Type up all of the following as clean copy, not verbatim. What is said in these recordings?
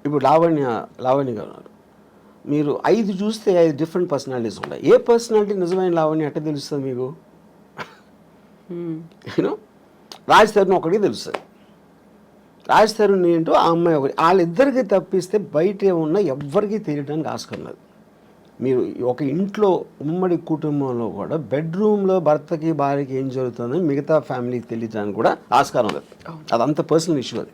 ఇప్పుడు లావణ్య గారు ఉన్నారు. మీరు 5 చూస్తే 5 డిఫరెంట్ పర్సనాలిటీస్ ఉంటాయి. ఏ పర్సనాలిటీ నిజమైన లావణ్య ఎట్ట తెలుస్తుంది మీకు? యూనో రాజ్ తరుణ్ ఒకటికి తెలుస్తుంది. రాజ్ తరుణ్ ఏంటో ఆ అమ్మాయి ఒకటి, వాళ్ళిద్దరికి తప్పిస్తే బయట ఏమున్నా ఎవ్వరికీ తెలియడానికి ఆస్కారం లేదు. మీరు ఒక ఇంట్లో ఉమ్మడి కుటుంబంలో కూడా బెడ్రూమ్లో భర్తకి భార్యకి ఏం జరుగుతుందని మిగతా ఫ్యామిలీకి తెలియడానికి కూడా ఆస్కారం లేదు. అదంత పర్సనల్ ఇష్యూ అది.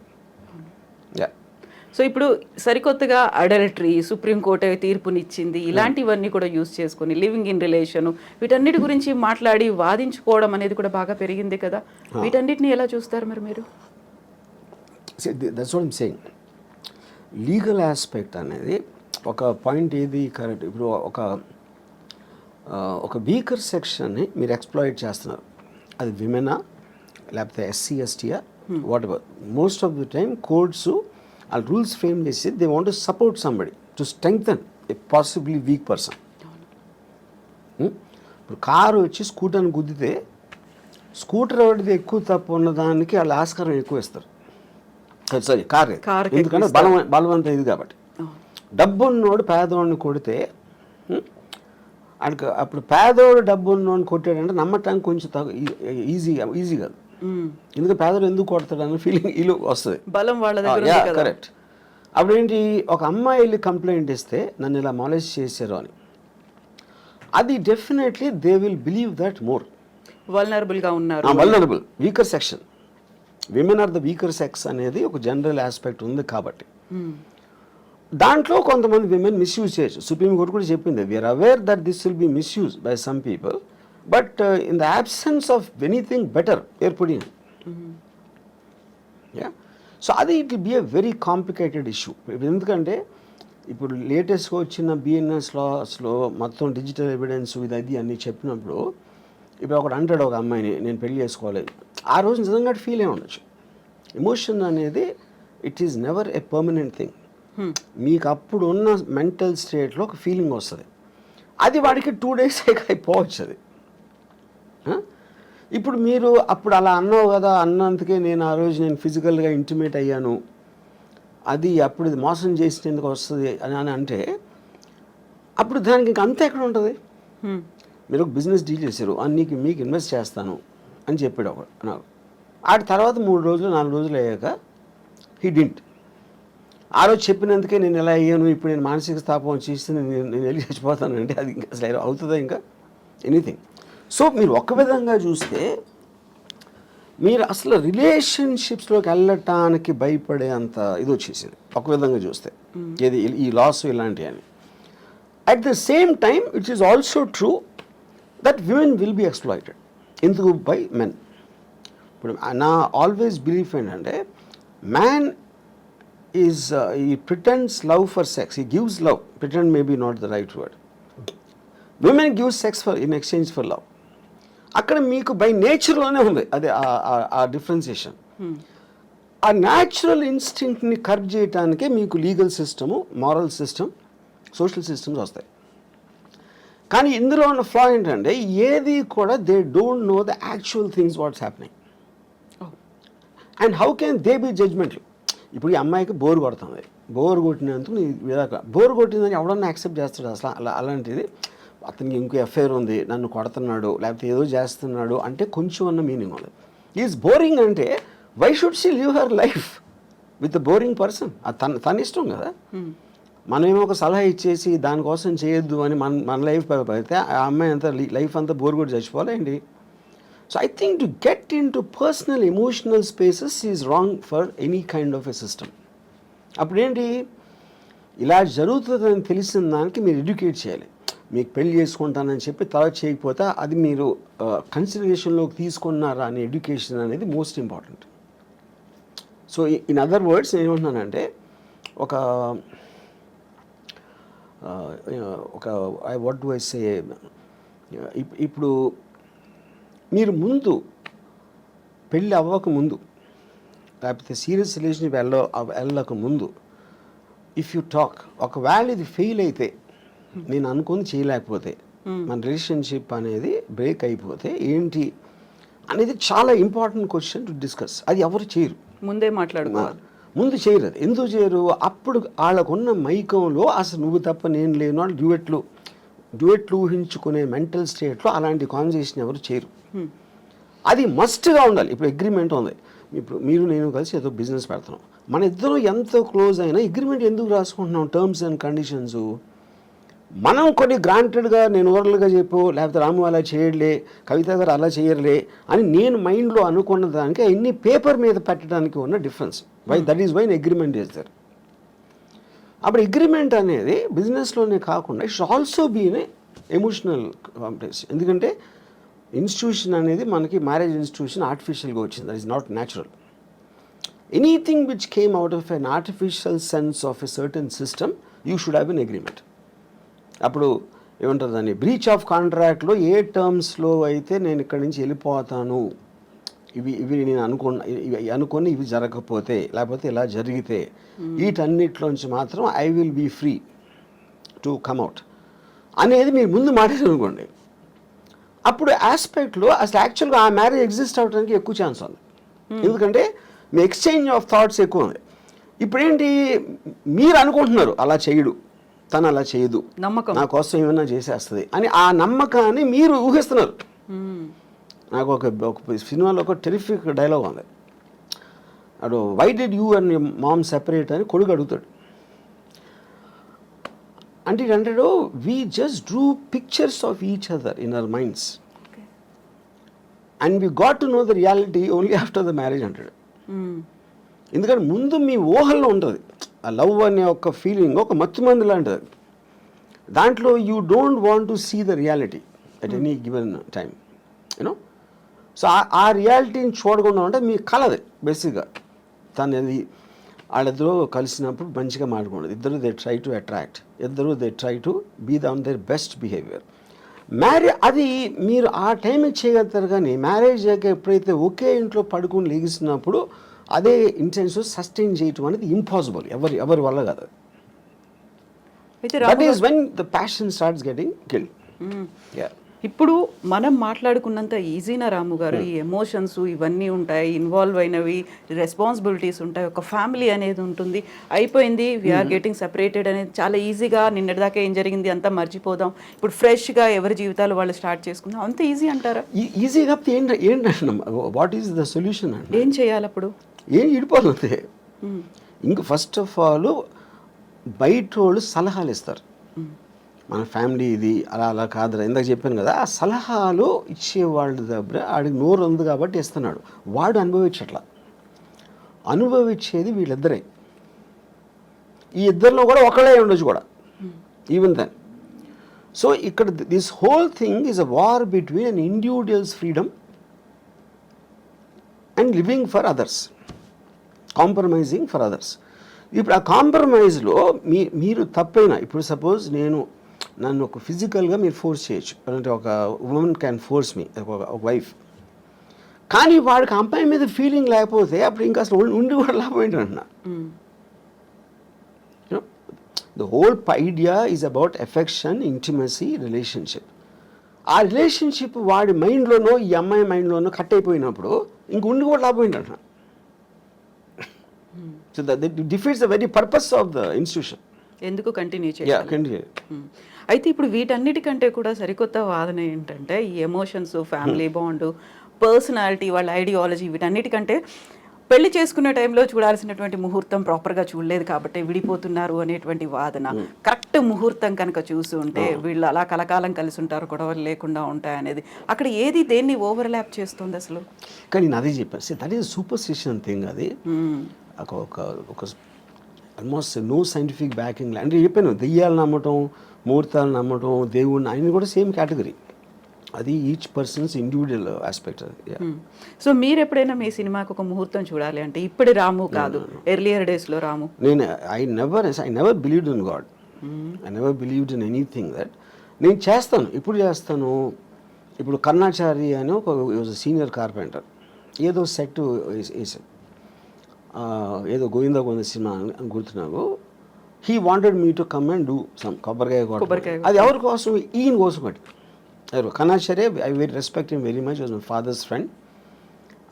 సో ఇప్పుడు సరికొత్తగా అడల్టరీ సుప్రీంకోర్టు తీర్పునిచ్చింది, ఇలాంటివన్నీ కూడా యూజ్ చేసుకొని లివింగ్ ఇన్ రిలేషన్ వీటన్నిటి గురించి మాట్లాడి వాదించుకోవడం అనేది కూడా బాగా పెరిగింది కదా. వీటన్నిటిని ఎలా చూస్తారు మరి మీరు? That's what I'm saying. Legal aspect అనేది ఒక పాయింట్ ఏది కరెక్ట్. ఇప్పుడు ఒక వీకర్ సెక్షన్ని మీరు ఎక్స్ప్లాయిట్ చేస్తున్నారు. అది విమెనా లేకపోతే ఎస్సీ ఎస్టీయా whatever. Most of the time courts ఆ రూల్స్ ఫ్రేమ్ చేసి they want to support somebody to strengthen a possibly weak person. ఇప్పుడు కారు వచ్చి స్కూటర్ని గుద్దితే స్కూటర్ ఒకటిది ఎక్కువ తప్పు ఉన్నదానికి వాళ్ళు ఆస్కారం ఎక్కువ ఇస్తారు. సారీ కార్, ఎందుకంటే బలవంత ఇది కాబట్టి. డబ్బు ఉన్నోడు పేదవాడిని కొడితే ఆయనకు అప్పుడు పేదవాడు డబ్బు ఉన్నోడిని కొట్టాడంటే నమ్మటానికి కొంచెం ఈజీ కాదు. ఎందుకంటే పేదవాడు ఎందుకు కొడతాడు అన్న ఫీలింగ్ ఇల్లు వస్తుంది, బలం వాళ్ళ దగ్గర. కరెక్ట్. అప్పుడు ఏంటి, ఒక అమ్మాయి వెళ్ళి కంప్లైంట్ ఇస్తే నన్ను ఇలా మాలేజ్ చేశారు అని, అది definitely they will believe that more. వల్నరబుల్గా ఉన్నారు, vulnerable weaker section, women are the weaker sex అనేది ఒక జనరల్ ఆస్పెక్ట్ ఉంది కాబట్టి దాంట్లో కొంతమంది విమెన్ మిస్యూజ్ చేయొచ్చు. సుప్రీంకోర్టు కూడా చెప్పింది, we're aware that this will be misuse by some people, but in the absence of anything better ఏర్పడి. సో అది it will be a very complicated issue. ఎందుకంటే ఇప్పుడు లేటెస్ట్గా వచ్చిన బిఎన్ఎస్ లాస్లో మొత్తం డిజిటల్ ఎవిడెన్స్ ఇది అన్నీ చెప్పినప్పుడు, ఇప్పుడు ఒకడు అంటాడు ఒక అమ్మాయిని నేను పెళ్లి చేసుకోలేదు, ఆ రోజు నిజంగా ఫీల్ అయి ఉండొచ్చు. ఎమోషన్ అనేది it is never a permanent thing. మీకు అప్పుడు ఉన్న మెంటల్ స్టేట్లో ఒక ఫీలింగ్ వస్తుంది, అది వాడికి 2 days అయిపోవచ్చు అది. ఇప్పుడు మీరు అప్పుడు అలా అన్నావు కదా, అన్నందుకే నేను ఆ రోజు నేను ఫిజికల్గా ఇంటిమేట్ అయ్యాను, అది అప్పుడు ఇది మోసం చేసినందుకు వస్తుంది అని అంటే అప్పుడు దానికి ఇంక అంతా ఎక్కడ ఉంటుంది? మీరు ఒక బిజినెస్ డీల్ చేశారు, మీకు ఇన్వెస్ట్ చేస్తాను అని చెప్పాడు ఒకడు నాకు. ఆ తర్వాత 3 రోజులు 4 రోజులు అయ్యాక హీ డింట్. ఆ రోజు చెప్పినందుకే నేను ఎలా అయ్యాను, ఇప్పుడు నేను మానసిక స్థాపం చేస్తే నేను వెళ్ళి చచ్చిపోతాను అంటే అది ఇంకా అసలు అవుతుందా ఇంకా ఎనీథింగ్? సో మీరు ఒక విధంగా చూస్తే మీరు అసలు రిలేషన్షిప్స్లోకి వెళ్ళటానికి భయపడే అంత ఇది వచ్చేసింది ఒక విధంగా చూస్తే, ఏది ఈ లాస్ ఇలాంటివి అని. At the same time it is also true that women will be exploited. ఎందుకు? By men. ఇప్పుడు నా ఆల్వేస్ బిలీఫ్ ఏంటంటే, man is he pretends love for sex, he gives love, pretend may be not the right word, women give sex for in exchange for love. అక్కడ మీకు by నేచర్లోనే ఉంది అది ఆ differentiation. ఆ natural ఇన్స్టింక్ట్ని curb చేయడానికే మీకు legal system, moral system, social systems వస్తాయి. కానీ ఇందులో ఉన్న ఫ్లా ఏంటంటే ఏది కూడా they don't know the actual things what's happening and how can they be జడ్జ్మెంట్లు. ఇప్పుడు ఈ అమ్మాయికి బోర్ కొడుతుంది, బోర్ కొట్టినందుకు బోర్ కొట్టిందని ఎవడన్నా యాక్సెప్ట్ చేస్తాడు అసలు? అలాంటిది అతనికి ఇంకో ఎఫ్ఐఆర్ ఉంది, నన్ను కొడుతున్నాడు లేకపోతే ఏదో చేస్తున్నాడు అంటే కొంచెం అన్న మీనింగ్ ఉంది. ఈజ్ బోరింగ్ అంటే why should she live her life with boring person? తన ఇష్టం కదా. మనమేమో ఒక సలహా ఇచ్చేసి దానికోసం చేయొద్దు అని మన లైఫ్ అయితే ఆ అమ్మాయి అంతా లైఫ్ అంతా బోర్ కొట్టి చచ్చిపోవాలేంటి? So I think to get into personal emotional spaces is wrong for any kind of a system. అప్పుడేంటి, ఇలా జరుగుతుందని తెలిసిన దానికి మీరు ఎడ్యుకేట్ చేయాలి. మీకు పెళ్లి చేసుకుంటానని చెప్పి తర్వాత చేయకపోతే అది మీరు కన్సిడరేషన్లోకి తీసుకున్నారా అనే ఎడ్యుకేషన్ అనేది most important. So in other words ఏమంటున్నానంటే, ఒక వాట్ డు ఐ సే, ఇప్పుడు మీరు ముందు పెళ్ళి అవ్వక ముందు లేకపోతే సీరియస్ రిలేషన్షిప్ వెళ్ళక ముందు ఇఫ్ యూ టాక్, ఒకవేళ ఇది ఫెయిల్ అయితే, నేను అనుకుని చేయలేకపోతే, మన రిలేషన్షిప్ అనేది బ్రేక్ అయిపోతే ఏంటి అనేది చాలా ఇంపార్టెంట్ క్వశ్చన్ టు డిస్కస్. అది ఎవరు చేయరు, ముందే మాట్లాడుకోవాలి. ముందు చేయరు అది. ఎందుకు చేయరు? అప్పుడు వాళ్ళకున్న మైకంలో అసలు నువ్వు తప్ప నేను లేను అని డ్యూయెట్లు ఊహించుకునే మెంటల్ స్టేట్లో అలాంటి కాన్వర్సేషన్ ఎవరు చేయరు. అది మస్ట్గా ఉండాలి. ఇప్పుడు అగ్రిమెంట్ ఉంది, ఇప్పుడు మీరు నేను కలిసి ఏదో బిజినెస్ పెడుతున్నాం, మన ఇద్దరం ఎంతో క్లోజ్ అయినా అగ్రిమెంట్ ఎందుకు రాసుకుంటున్నాం? టర్మ్స్ అండ్ కండిషన్స్ మనం కొన్ని గ్రాంటెడ్గా నేను ఓరల్గా చెప్పు, లేకపోతే రాము అలా చేయలే, కవిత గారు అలా చేయర్లే అని నేను మైండ్లో అనుకున్న దానికి అన్ని పేపర్ మీద పెట్టడానికి ఉన్న difference. That is why agreement చేస్తారు. అప్పుడు అగ్రిమెంట్ అనేది బిజినెస్లోనే కాకుండా it's also been emotional complex. ఎందుకంటే ఇన్స్టిట్యూషన్ అనేది మనకి మ్యారేజ్ ఇన్స్టిట్యూషన్ ఆర్టిఫిషియల్గా వచ్చింది. That is not natural. Anything which came out of an artificial sense of a certain system you should have an agreement. అప్పుడు ఏమంటారు దాన్ని, బ్రీచ్ ఆఫ్ కాంట్రాక్ట్లో ఏ టర్మ్స్లో అయితే నేను ఇక్కడి నుంచి వెళ్ళిపోతాను, ఇవి నేను అనుకుని ఇవి జరగకపోతే, లేకపోతే ఇలా జరిగితే వీటన్నిటిలోంచి మాత్రం I will be free to come out అనేది మీరు ముందు మాట్లాడారనుకోండి, అప్పుడు ఆస్పెక్ట్లో అసలు యాక్చువల్గా ఆ మ్యారేజ్ ఎగ్జిస్ట్ అవ్వడానికి ఎక్కువ ఛాన్స్ ఉంది. ఎందుకంటే మీ ఎక్స్చేంజ్ ఆఫ్ థాట్స్ ఎక్కువ ఉంది. ఇప్పుడేంటి, మీరు అనుకుంటున్నారు అలా చేయడు, తను అలా చేయదు, నమ్మకం నా కోసం ఏమైనా చేసేస్తుంది అని ఆ నమ్మకాన్ని మీరు ఊహిస్తున్నారు. నాకు ఒక సినిమాలో ఒక టెరిఫిక్ డైలాగ్ ఉంది. అడు why did you and mom separate అని కొడుకు అడుగుతాడు. అంటే అంటాడు, we just drew pictures of each other in our minds and we got to know the reality only after the marriage అంటాడు. ఎందుకంటే ముందు మీ ఊహల్లో ఉంటుంది ఆ లవ్ అనే ఒక ఫీలింగ్, ఒక మత్తుమందు లాంటిది. దాంట్లో you don't want to see the reality at any given time, you know. So ఆ రియాలిటీని చూడకుండా ఉంటే మీ కలది బేసిక్గా. తను అది వాళ్ళిద్దరూ కలిసినప్పుడు మంచిగా మాట్లాడుకోండి. ఇద్దరు దే ట్రై టు అట్రాక్ట్, ఇద్దరు they try to be on their best behaviour. అది మీరు ఆ టైంకి చేయగలుగుతారు. కానీ మ్యారేజ్ అయ్యాక ఎప్పుడైతే ఒకే ఇంట్లో పడుకుని లెగిసినప్పుడు అదే ఇంటెన్షన్ సస్టైన్ చేయటం అనేది ఇంపాసిబుల్, ఎవరి వల్ల కాదు. That is when the passion starts getting killed. ఇప్పుడు మనం మాట్లాడుకున్నంత ఈజీనా రాము గారు? ఈ ఎమోషన్స్ ఇవన్నీ ఉంటాయి, ఇన్వాల్వ్ అయినవి, రెస్పాన్సిబిలిటీస్ ఉంటాయి, ఒక ఫ్యామిలీ అనేది ఉంటుంది, అయిపోయింది వీఆర్ గెటింగ్ సెపరేటెడ్ అనేది చాలా ఈజీగా, నిన్నటిదాకా ఏం జరిగింది అంతా మర్చిపోదాం, ఇప్పుడు ఫ్రెష్గా ఎవరి జీవితాలు వాళ్ళు స్టార్ట్ చేసుకుందాం, అంత ఈజీ అంటారా? ఈజీగా ఏంటంటే వాట్ ఈస్ ద సొల్యూషన్ అంటే ఏం చేయాలి అప్పుడు? ఏం ఇడిపోతుంది. ఇంక ఫస్ట్ ఆఫ్ ఆల్ బయట వాళ్ళు సలహాలు ఇస్తారు, మన ఫ్యామిలీ ఇది అలా కాదురా, ఇందాక చెప్పాను కదా, ఆ సలహాలు ఇచ్చేవాళ్ళు దగ్గర ఆడికి నోరు ఉంది కాబట్టి ఇస్తున్నాడు, వాడు అనుభవించట్లా. అనుభవించేది వీళ్ళిద్దరే. ఈ ఇద్దరిలో కూడా ఒకళ్ళే ఉండొచ్చు కూడా, ఈవెన్ దెన్. సో ఇక్కడ this whole thing is a war between an individuals freedom and living for others, compromising for others. ఇప్పుడు ఆ కాంప్రమైజ్లో మీరు తప్పైనా, ఇప్పుడు సపోజ్ నన్ను ఒక ఫిజికల్గా మీరు ఫోర్స్ చేయొచ్చు, అంటే ఒక ఉమెన్ క్యాన్ ఫోర్స్ మీ, ఒక వైఫ్. కానీ వాడికి అమ్మాయి మీద ఫీలింగ్ లేకపోతే అప్పుడు ఇంకా అసలు ఉండి కూడా లాభం ఏంటంటున్నా. The whole idea is about affection, intimacy, relationship. ఆ రిలేషన్షిప్ వాడి మైండ్లోనో ఈ అమ్మాయి మైండ్లోనో కట్ అయిపోయినప్పుడు ఇంక ఉండి కూడా లాభం ఏంటంటున్నా. So that defeats the very purpose of the institution. ఎందుకు కంటిన్యూ చేయాలి? అయితే ఇప్పుడు వీటన్నిటికంటే కూడా సరికొత్త వాదన ఏంటంటే, ఈ ఎమోషన్స్, ఫ్యామిలీ బాండ్, పర్సనాలిటీ, వాళ్ళ ఐడియాలజీ, వీటన్నిటికంటే పెళ్లి చేసుకునే టైంలో చూడాల్సినటువంటి ముహూర్తం ప్రాపర్గా చూడలేదు కాబట్టి విడిపోతున్నారు అనేటువంటి వాదన. కరెక్ట్ ముహూర్తం కనుక చూసి ఉంటే వీళ్ళు అలా కలకాలం కలిసి ఉంటారు, గొడవలు లేకుండా ఉంటాయి అనేది, అక్కడ ఏది దేన్ని ఓవర్లాప్ చేస్తుంది అసలు? కానీ నేను అదే చెప్పాను, దట్ ఈస్ సూపర్స్టిషన్ థింగ్. అది ఒక ఆల్మోస్ట్ నో సైంటిఫిక్ బ్యాకింగ్. అంటే చెప్పాను, దెయ్యాలు నమ్మటం, ముహూర్తాలు నమ్మటం, దేవుడిని, ఆయన కూడా సేమ్ కేటగిరీ. అది ఈచ్ పర్సన్స్ ఇండివిజువల్ ఆస్పెక్ట్. అది. సో మీరు ఎప్పుడైనా మీ సినిమాకి ఒక ముహూర్తం చూడాలి అంటే, ఇప్పుడు రాము కాదు, ఎర్లియర్ డేస్లో రాము? నేను I never believed in God, I never believed in anything that. నేను చేస్తాను, ఇప్పుడు చేస్తాను. ఇప్పుడు కర్ణాచారి అని ఒక సీనియర్ కార్పెంటర్ ఏదో సెట్ వేసాడు, ఏదో గోవిందా సినిమా గుర్తున్నావు. He wanted me to come and do some కొబ్బరికాయ. అది ఎవరి కోసం? ఈయన కోసం. Bhatti Karnacharya, I very respect him very much, was my father's friend.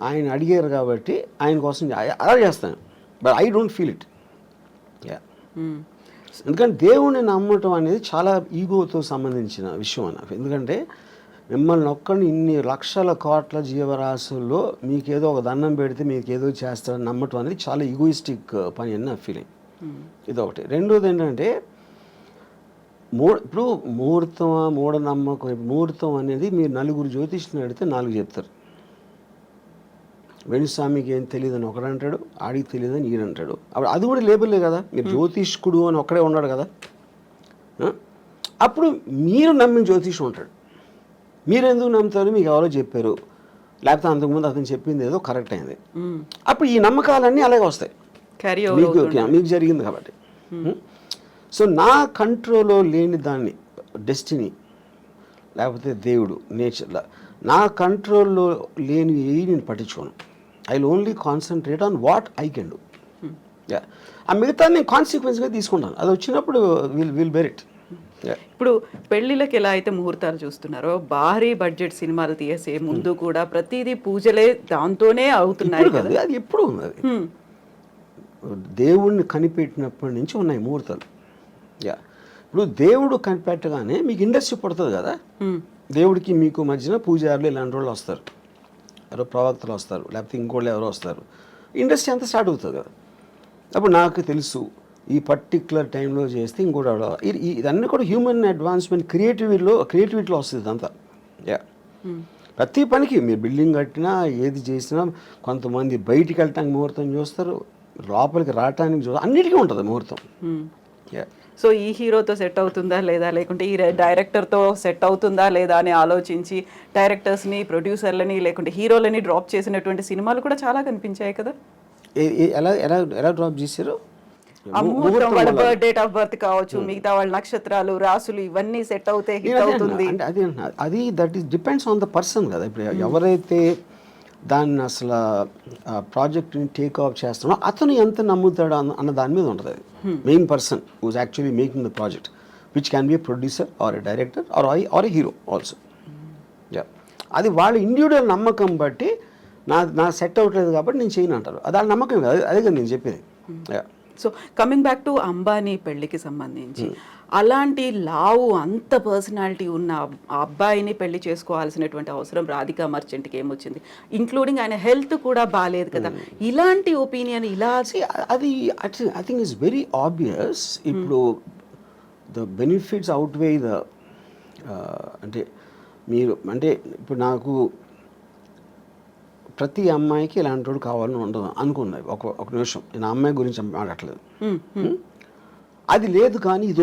ఆయన అడిగారు కాబట్టి ఆయన కోసం అలా చేస్తాను. But I don't feel it. Yeah, ఎందుకంటే దేవుణ్ణి నమ్మటం అనేది చాలా ఈగోతో సంబంధించిన విషయం అన్న. ఎందుకంటే మిమ్మల్ని ఒక్కడిని ఇన్ని లక్షల కోట్ల జీవరాశుల్లో మీకేదో ఒక దండం పెడితే మీకు ఏదో చేస్తారని నమ్మటం అనేది చాలా ఈగోయిస్టిక్ పని అని నా ఫీలింగ్. ఇదొకటి. రెండోది ఏంటంటే ఇప్పుడు ముహూర్తమా మూఢనమ్మకం. ముహూర్తం అనేది మీరు నలుగురు జ్యోతిష్ని అడిగితే 4 చెప్తారు. వెణుస్వామికి ఏం తెలియదని ఒకడు అంటాడు, ఆడికి తెలియదని ఈయన అంటాడు. అప్పుడు అది కూడా లేబుల్లే కదా, మీరు జ్యోతిష్కుడు అని ఒక్కడే ఉన్నాడు కదా. అప్పుడు మీరు నమ్మిన జ్యోతిషం ఉంటాడు. మీరు ఎందుకు నమ్ముతారు? మీకు ఎవరో చెప్పారు, లేకపోతే అంతకుముందు అతను చెప్పింది ఏదో కరెక్ట్ అయింది. అప్పుడు ఈ నమ్మకాలన్నీ అలాగే వస్తాయి, మీకు జరిగింది కాబట్టి. సో నా కంట్రోల్లో లేని దాన్ని, డెస్టినీ లేకపోతే దేవుడు, నేచర్, నా కంట్రోల్లో లేని నేను పట్టించుకోను. I will only concentrate on what I can do. ఆ మిగతా నేను కాన్సిక్వెన్స్గా తీసుకుంటాను. అది వచ్చినప్పుడు విల్ బెర్ ఇట్. ఇప్పుడు పెళ్లిళ్ళకి ఎలా అయితే ముహూర్తాలు చూస్తున్నారో, భారీ బడ్జెట్ సినిమాలు తీసే ముందు కూడా ప్రతిదీ పూజలే దాంతోనే అవుతున్నాయి కదా. అది ఎప్పుడు ఉన్నది, దేవుణ్ణి కనిపెట్టినప్పటి నుంచి ఉన్నాయి ముహూర్తాలు. యా, ఇప్పుడు దేవుడు కనిపెట్టగానే మీకు ఇండస్ట్రీ పడుతుంది కదా. దేవుడికి మీకు మధ్యన పూజారులు ఇలాంటి వాళ్ళు వస్తారు, ఎవరో ప్రవక్తలు వస్తారు, లేకపోతే ఇంకోళ్ళు ఎవరో వస్తారు, ఇండస్ట్రీ అంతా స్టార్ట్ అవుతుంది కదా. అప్పుడు నాకు తెలుసు ఈ పర్టిక్యులర్ టైంలో చేస్తే ఇంకోటి ఇదన్నీ కూడా హ్యూమన్ అడ్వాన్స్మెంట్, క్రియేటివిటీలో వస్తుంది ఇదంతా. యా, ప్రతి పనికి మీరు బిల్డింగ్ కట్టినా ఏది చేసినా కొంతమంది బయటికి వెళ్ళటానికి ముహూర్తం చూస్తారు, లోపలికి రావటానికి చూస్తారు, అన్నిటికీ ఉంటుంది ముహూర్తం. యా, సో ఈ హీరోతో సెట్ అవుతుందా లేదా, లేకుంటే ఈ డైరెక్టర్తో సెట్ అవుతుందా లేదా అని ఆలోచించి డైరెక్టర్స్ని, ప్రొడ్యూసర్లని, లేకుంటే హీరోలని డ్రాప్ చేసినటువంటి సినిమాలు కూడా చాలా కనిపించాయి కదా. ఎలా ఎలా ఎలా డ్రాప్ చేశారు? వాళ్ళ డేట్ ఆఫ్ బర్త్ కావచ్చు, మిగతా వాళ్ళ నక్షత్రాలు, రాసులు, ఇవన్నీ సెట్ అవుతే హిట్ అవుతుంది. అది that is depends on the person కదా. ఇప్పుడు ఎవరైతే దాన్ని అసలు ప్రాజెక్ట్ని టేక్ ఆఫ్ చేస్తున్నాడో అతను ఎంత నమ్ముతాడు అన్న దాని మీద ఉంటుంది. అది main person who's actually making the project, which can be a producer or a director or a hero also. అది వాళ్ళ ఇండివిజువల్ నమ్మకం బట్టి నా సెట్ అవ్వట్లేదు కాబట్టి నేను చేయను అంటారు. అది వాళ్ళ నమ్మకం కాదు, అదే కదా నేను చెప్పేది. So coming back to Ambani పెళ్లికి సంబంధించి, అలాంటి లావు అంత పర్సనాలిటీ ఉన్న ఆ అబ్బాయిని పెళ్లి చేసుకోవాల్సినటువంటి అవసరం రాధికా మర్చెంట్కి ఏమొచ్చింది? ఇంక్లూడింగ్ ఆయన హెల్త్ కూడా బాగాలేదు కదా. ఇలాంటి ఒపీనియన్ ఇలా అది I think it's very obvious. ఇప్పుడు ద బెనిఫిట్స్ అవుట్వే ద అంటే మీరు అంటే ఇప్పుడు నాకు ప్రతి అమ్మాయికి ఇలాంటి వాడు కావాలని ఉండదు అనుకున్నది. ఒక నిమిషం, నేను అమ్మాయి గురించి మాట్లాడలేదు. అది లేదు, కానీ ఇది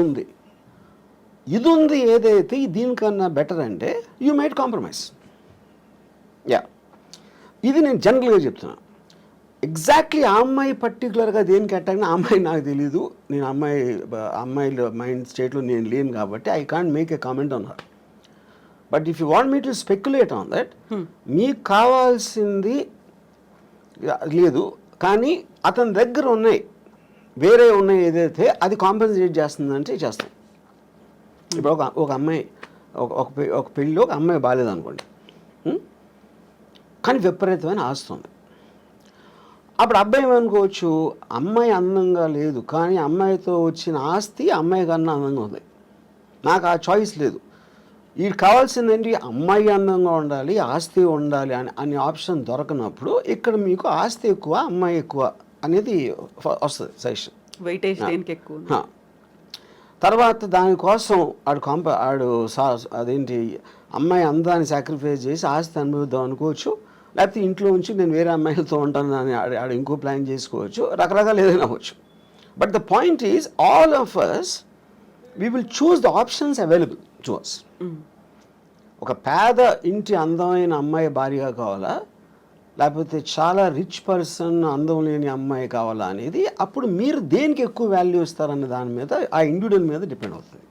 ఉంది ఏదైతే దీనికన్నా బెటర్ అంటే యూ మైట్ కాంప్రమైజ్. యా, ఇది నేను జనరల్గా చెప్తున్నా. ఎగ్జాక్ట్లీ ఆ అమ్మాయి పర్టికులర్గా దేనికి అటాక్ ఆ అమ్మాయి నాకు తెలీదు. నేను అమ్మాయిల మైండ్ స్టేట్లో నేను లేను కాబట్టి I can't make a comment on her. But if you want me to speculate on that, మీకు కావాల్సింది లేదు కానీ అతని దగ్గర వేరే ఉన్నాయి ఏదైతే అది కాంపెన్సేట్ చేస్తుందంటే చేస్తాం. ఇప్పుడు ఒక అమ్మాయి ఒక పెళ్ళిలో ఒక అమ్మాయి బాగాలేదు అనుకోండి, కానీ విపరీతమైన ఆస్తుంది. అప్పుడు అబ్బాయి ఏమనుకోవచ్చు, అమ్మాయి అందంగా లేదు కానీ అమ్మాయితో వచ్చిన ఆస్తి అమ్మాయి కన్నా అందంగా ఉంది, నాకు ఆ చాయిస్ లేదు. వీడికి కావాల్సిందేంటి, అమ్మాయి అందంగా ఉండాలి, ఆస్తి ఉండాలి అనే ఆప్షన్ దొరకనప్పుడు ఇక్కడ మీకు ఆస్తి ఎక్కువ అమ్మాయి ఎక్కువ అనేది వస్తుంది సజెషన్. వెయిటేజ్ దేనికి ఎక్కువ. తర్వాత దానికోసం ఆడు అదేంటి అమ్మాయి అందాన్ని సాక్రిఫైస్ చేసి ఆస్తి అనుభవిద్దాం అనుకోవచ్చు, లేకపోతే ఇంట్లో ఉంచి నేను వేరే అమ్మాయిలతో ఉంటాను అని ఆడు ఇంకో ప్లాన్ చేసుకోవచ్చు, రకరకాలు ఏదైనా అవ్వచ్చు. But the point is all of us we will choose the options available to us. ఒక పేద ఇంటి అందమైన అమ్మాయి భార్యగా కావాలా, లేకపోతే చాలా రిచ్ పర్సన్ అందం లేని అమ్మాయి కావాలా అనేది అప్పుడు మీరు దేనికి ఎక్కువ వాల్యూ ఇస్తారనే దాని మీద ఆ ఇండివిజువల్ మీద డిపెండ్ అవుతుంది.